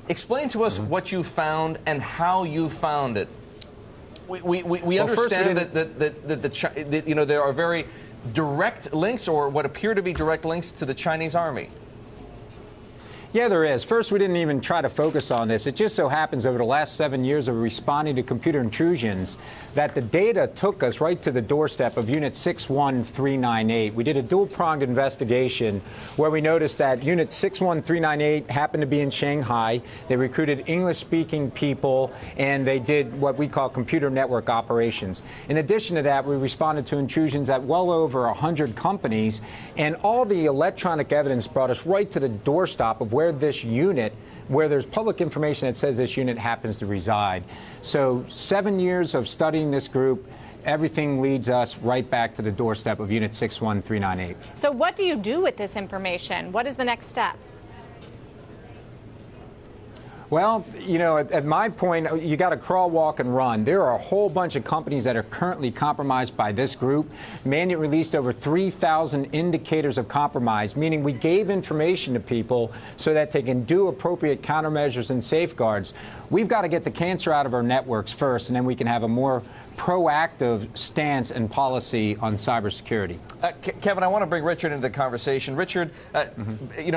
Explain to us what you found and how you found it. We understand that there are very direct links, or what appear to be direct links, to the Chinese army. Yeah, there is. First, we didn't even try to focus on this. It just so happens over the last 7 years of responding to computer intrusions that the data took us right to the doorstep of Unit 61398. We did a dual-pronged investigation where we noticed that Unit 61398 happened to be in Shanghai. They recruited English-speaking people, and they did what we call computer network operations. In addition to that, we responded to intrusions at well over 100 companies, and all the electronic evidence brought us right to the doorstep of where this unit, where there's public information that says this unit happens to reside. So 7 years of studying this group, everything leads us right back to the doorstep of Unit 61398. So what do you do with this information? What is the next step? Well, at my point, you got to crawl, walk, and run. There are a whole bunch of companies that are currently compromised by this group. Mandiant released over 3,000 indicators of compromise, meaning we gave information to people so that they can do appropriate countermeasures and safeguards. We've got to get the cancer out of our networks first, and then we can have a more proactive stance and policy on cybersecurity. Kevin, I want to bring Richard into the conversation. Richard,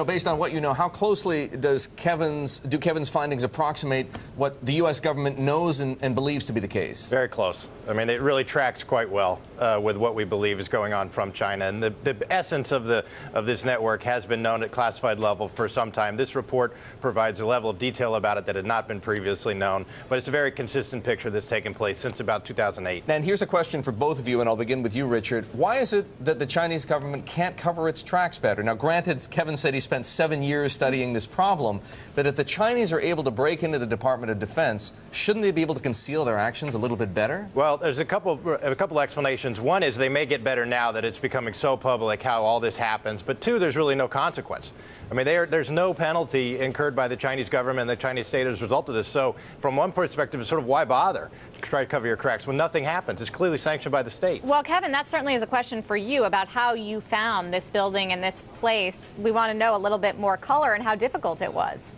based on what you know, how closely do Kevin's findings approximate what the U.S. government knows and believes to be the case? Very close. I mean, it really tracks quite well with what we believe is going on from China. And the essence of this network has been known at classified level for some time. This report provides a level of detail about it that had not been previously known. But it's a very consistent picture that's taken place since about 2008. And here's a question for both of you, and I'll begin with you, Richard. Why is it that the Chinese government can't cover its tracks better? Now, granted, Kevin said he spent 7 years studying this problem, but if the Chinese are able to break into the Department of Defense, shouldn't they be able to conceal their actions a little bit better? Well, there's a couple explanations. One is they may get better now that it's becoming so public how all this happens. But two, there's really no consequence. I mean, there's no penalty incurred by the Chinese government and the Chinese state as a result of this. So from one perspective, it's sort of why bother to try to cover your cracks when nothing happens? It's clearly sanctioned by the state. Well, Kevin, that certainly is a question for you about how you found this building and this place. We want to know a little bit more color and how difficult it was.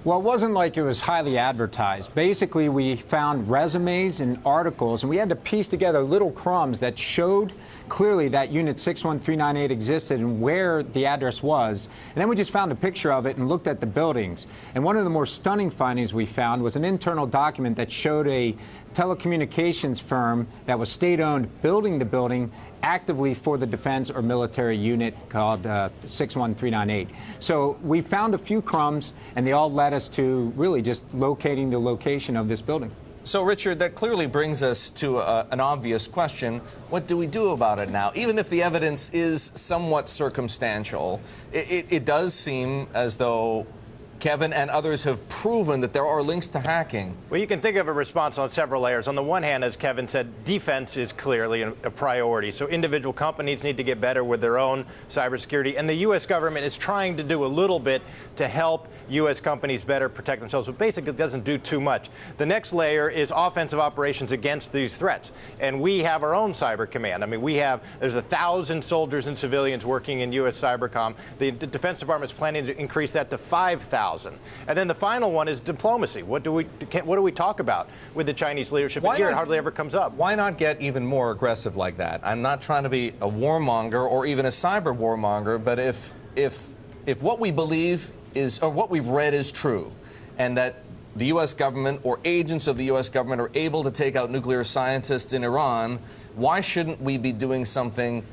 Well, it wasn't like it was highly advertised. Basically, we found resumes and articles, and we had to piece together little crumbs that showed clearly that Unit 61398 existed and where the address was. And then we just found a picture of it and looked at the buildings. And one of the more stunning findings we found was an internal document that showed a telecommunications firm that was state-owned building the building actively for the defense or military unit called 61398. So we found a few crumbs, and they all led us to really just locating the location of this building. So, Richard, that clearly brings us to an obvious question. What do we do about it now? Even if the evidence is somewhat circumstantial, it does seem as though Kevin and others have proven that there are links to hacking. Well, you can think of a response on several layers. On the one hand, as Kevin said, defense is clearly a priority. So individual companies need to get better with their own cybersecurity. And the U.S. government is trying to do a little bit to help U.S. companies better protect themselves, but basically it doesn't do too much. The next layer is offensive operations against these threats. And we have our own cyber command. I mean, there's 1,000 soldiers and civilians working in U.S. Cybercom. The Defense Department is planning to increase that to 5,000. And then the final one is diplomacy. What do we talk about with the Chinese leadership? Here it hardly ever comes up. Why not get even more aggressive like that? I'm not trying to be a warmonger or even a cyber warmonger, but if what we believe is, or what we've read is true, and that the U.S. government or agents of the U.S. government are able to take out nuclear scientists in Iran, why shouldn't we be doing something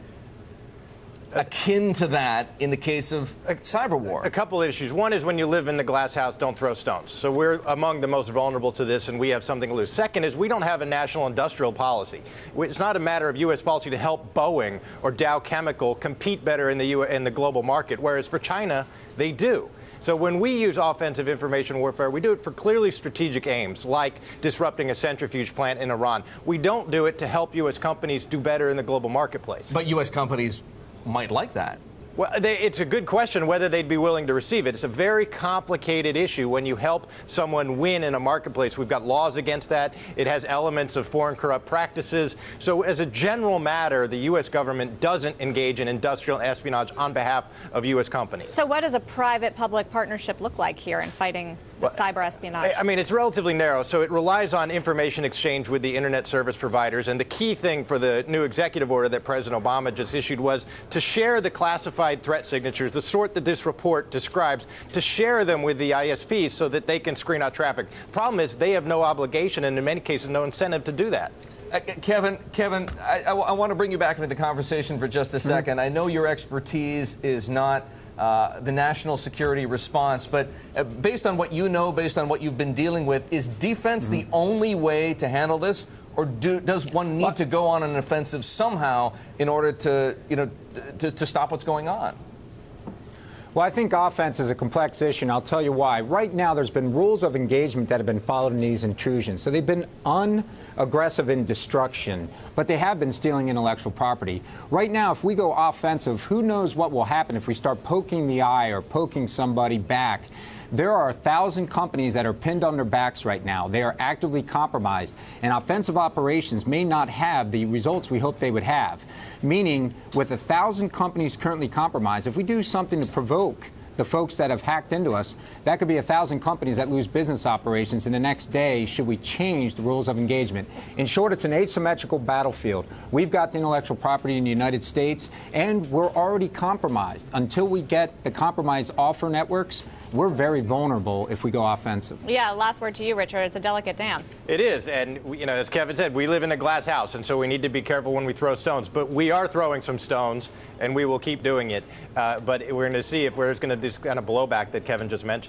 akin to that in the case of cyber war? A couple issues. One is when you live in the glass house, don't throw stones. So we're among the most vulnerable to this, and we have something to lose. Second is we don't have a national industrial policy. It's not a matter of U.S. policy to help Boeing or Dow Chemical compete better in the global market, whereas for China, they do. So when we use offensive information warfare, we do it for clearly strategic aims, like disrupting a centrifuge plant in Iran. We don't do it to help U.S. companies do better in the global marketplace. But U.S. companies might like that. Well, it's a good question whether they'd be willing to receive it. It's a very complicated issue when you help someone win in a marketplace. We've got laws against that. It has elements of foreign corrupt practices. So as a general matter, the U.S. government doesn't engage in industrial espionage on behalf of U.S. companies. So what does a private-public partnership look like here in fighting the cyber espionage? I mean, it's relatively narrow, so it relies on information exchange with the internet service providers. And the key thing for the new executive order that President Obama just issued was to share the classified threat signatures, the sort that this report describes, to share them with the ISPs so that they can screen out traffic. Problem is, they have no obligation and in many cases no incentive to do that. Kevin, I want to bring you back into the conversation for just a second. I know your expertise is not the national security response, but based on what you know, based on what you've been dealing with, is defense the only way to handle this? Or does one need to go on an offensive somehow in order to, to stop what's going on? Well, I think offense is a complex issue, and I'll tell you why. Right now, there's been rules of engagement that have been followed in these intrusions. So they've been unaggressive in destruction, but they have been stealing intellectual property. Right now, if we go offensive, who knows what will happen if we start poking the eye or poking somebody back. There are 1,000 companies that are pinned on their backs right now. They are actively compromised, and offensive operations may not have the results we hope they would have. Meaning, with 1,000 companies currently compromised, if we do something to provoke the folks that have hacked into us, that could be 1,000 companies that lose business operations in the next day should we change the rules of engagement. In short, it's an asymmetrical battlefield. We've got the intellectual property in the United States, and we're already compromised. Until we get the compromised off our networks, we're very vulnerable if we go offensive. Yeah, last word to you, Richard. It's a delicate dance. It is, and as Kevin said, we live in a glass house, and so we need to be careful when we throw stones. But we are throwing some stones, and we will keep doing it. But we're going to see if there's going to be this kind of blowback that Kevin just mentioned.